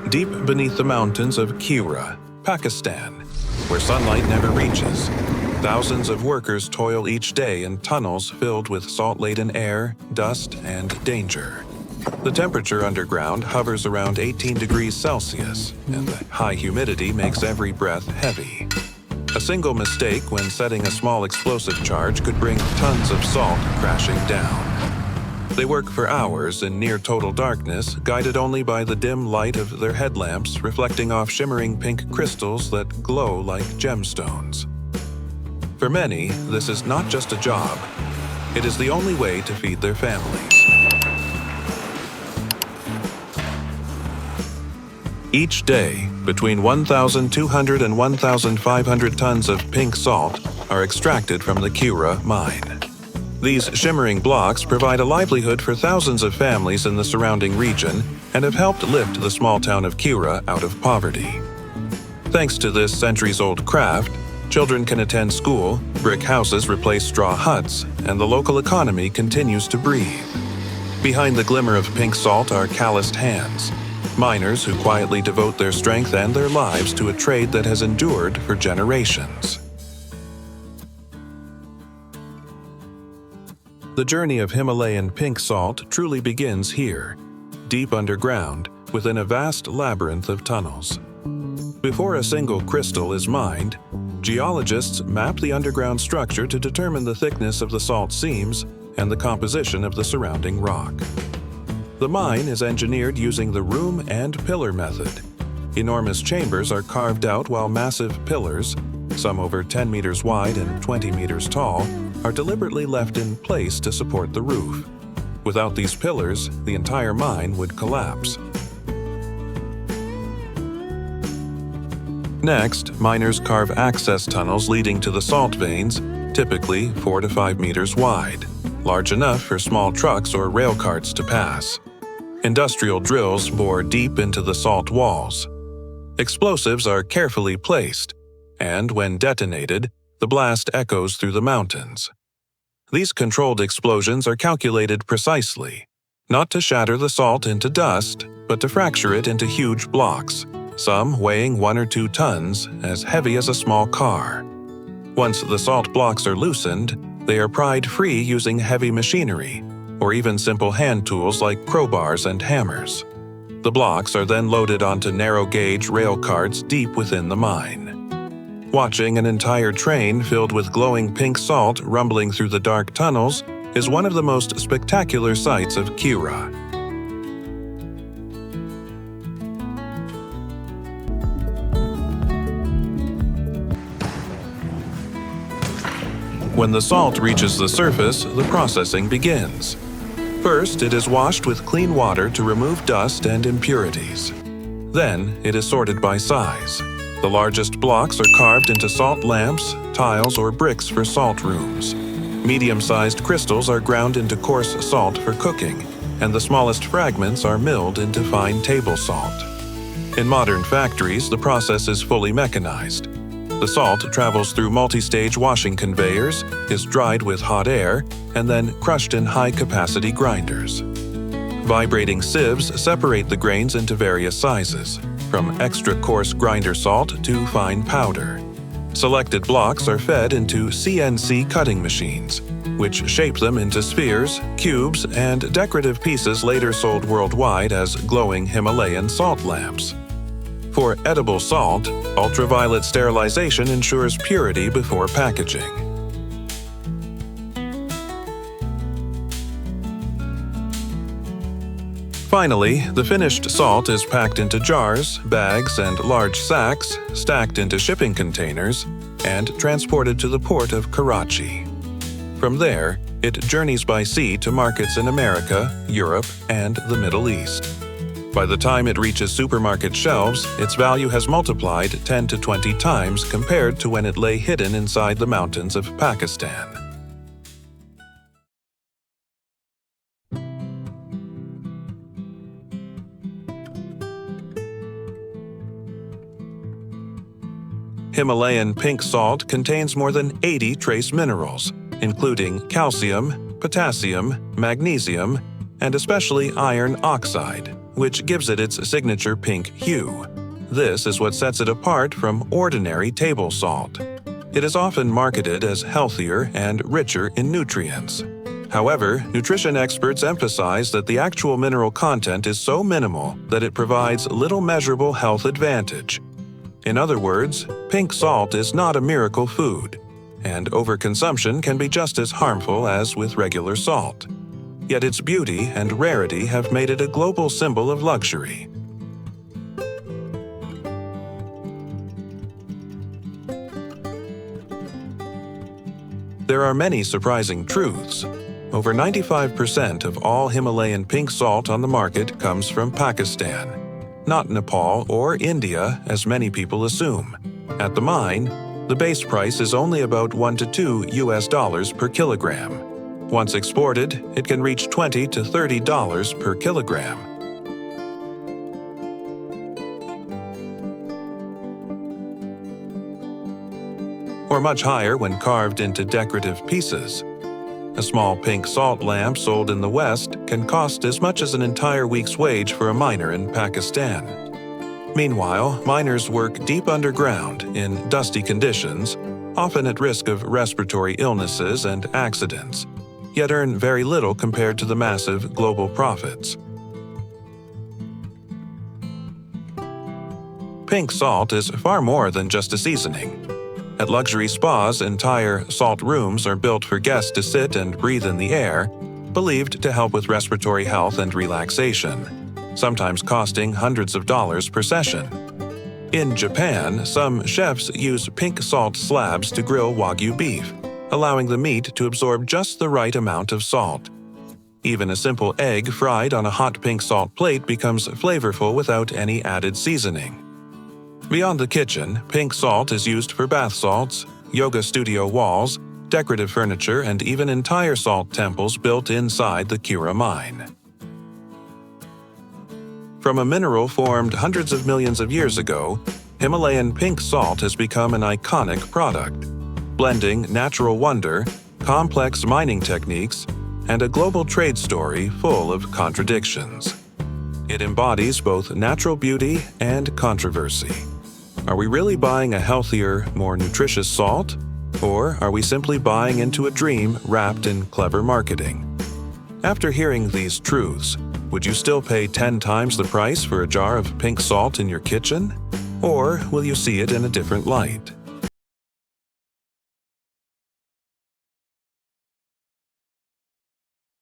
Deep beneath the mountains of Khewra, Pakistan, where sunlight never reaches, thousands of workers toil each day in tunnels filled with salt-laden air, dust, and danger. The temperature underground hovers around 18 degrees Celsius, and the high humidity makes every breath heavy. A single mistake when setting a small explosive charge could bring tons of salt crashing down. They work for hours in near-total darkness, guided only by the dim light of their headlamps reflecting off shimmering pink crystals that glow like gemstones. For many, this is not just a job. It is the only way to feed their families. Each day, between 1,200 and 1,500 tons of pink salt are extracted from the Khewra mine. These shimmering blocks provide a livelihood for thousands of families in the surrounding region and have helped lift the small town of Khewra out of poverty. Thanks to this centuries-old craft, children can attend school, brick houses replace straw huts, and the local economy continues to breathe. Behind the glimmer of pink salt are calloused hands, miners who quietly devote their strength and their lives to a trade that has endured for generations. The journey of Himalayan pink salt truly begins here, deep underground, within a vast labyrinth of tunnels. Before a single crystal is mined, geologists map the underground structure to determine the thickness of the salt seams and the composition of the surrounding rock. The mine is engineered using the room and pillar method. Enormous chambers are carved out while massive pillars, some over 10 meters wide and 20 meters tall, are deliberately left in place to support the roof. Without these pillars, the entire mine would collapse. Next, miners carve access tunnels leading to the salt veins, typically 4 to 5 meters wide, large enough for small trucks or rail carts to pass. Industrial drills bore deep into the salt walls. Explosives are carefully placed, and when detonated, the blast echoes through the mountains. These controlled explosions are calculated precisely, not to shatter the salt into dust, but to fracture it into huge blocks, some weighing 1 or 2 tons, as heavy as a small car. Once the salt blocks are loosened, they are pried free using heavy machinery, or even simple hand tools like crowbars and hammers. The blocks are then loaded onto narrow-gauge rail carts deep within the mine. Watching an entire train filled with glowing pink salt rumbling through the dark tunnels is one of the most spectacular sights of Khewra. When the salt reaches the surface, the processing begins. First, it is washed with clean water to remove dust and impurities. Then, it is sorted by size. The largest blocks are carved into salt lamps, tiles, or bricks for salt rooms. Medium-sized crystals are ground into coarse salt for cooking, and the smallest fragments are milled into fine table salt. In modern factories, the process is fully mechanized. The salt travels through multi-stage washing conveyors, is dried with hot air, and then crushed in high-capacity grinders. Vibrating sieves separate the grains into various sizes, from extra-coarse grinder salt to fine powder. Selected blocks are fed into CNC cutting machines, which shape them into spheres, cubes, and decorative pieces later sold worldwide as glowing Himalayan salt lamps. For edible salt, ultraviolet sterilization ensures purity before packaging. Finally, the finished salt is packed into jars, bags, and large sacks, stacked into shipping containers, and transported to the port of Karachi. From there, it journeys by sea to markets in America, Europe, and the Middle East. By the time it reaches supermarket shelves, its value has multiplied 10 to 20 times compared to when it lay hidden inside the mountains of Pakistan. Himalayan pink salt contains more than 80 trace minerals, including calcium, potassium, magnesium, and especially iron oxide, which gives it its signature pink hue. This is what sets it apart from ordinary table salt. It is often marketed as healthier and richer in nutrients. However, nutrition experts emphasize that the actual mineral content is so minimal that it provides little measurable health advantage. In other words, pink salt is not a miracle food, and overconsumption can be just as harmful as with regular salt. Yet its beauty and rarity have made it a global symbol of luxury. There are many surprising truths. Over 95% of all Himalayan pink salt on the market comes from Pakistan, not Nepal or India as many people assume. At the mine, the base price is only about $1 to $2 per kilogram. Once exported, it can reach $20 to $30 per kilogram. Or much higher when carved into decorative pieces. A small pink salt lamp sold in the West can cost as much as an entire week's wage for a miner in Pakistan. Meanwhile, miners work deep underground in dusty conditions, often at risk of respiratory illnesses and accidents, yet earn very little compared to the massive global profits. Pink salt is far more than just a seasoning. At luxury spas, entire salt rooms are built for guests to sit and breathe in the air, believed to help with respiratory health and relaxation, sometimes costing hundreds of dollars per session. In Japan, some chefs use pink salt slabs to grill Wagyu beef, allowing the meat to absorb just the right amount of salt. Even a simple egg fried on a hot pink salt plate becomes flavorful without any added seasoning. Beyond the kitchen, pink salt is used for bath salts, yoga studio walls, decorative furniture, and even entire salt temples built inside the Khewra mine. From a mineral formed hundreds of millions of years ago, Himalayan pink salt has become an iconic product, blending natural wonder, complex mining techniques, and a global trade story full of contradictions. It embodies both natural beauty and controversy. Are we really buying a healthier, more nutritious salt? Or are we simply buying into a dream wrapped in clever marketing? After hearing these truths, would you still pay 10 times the price for a jar of pink salt in your kitchen? Or will you see it in a different light?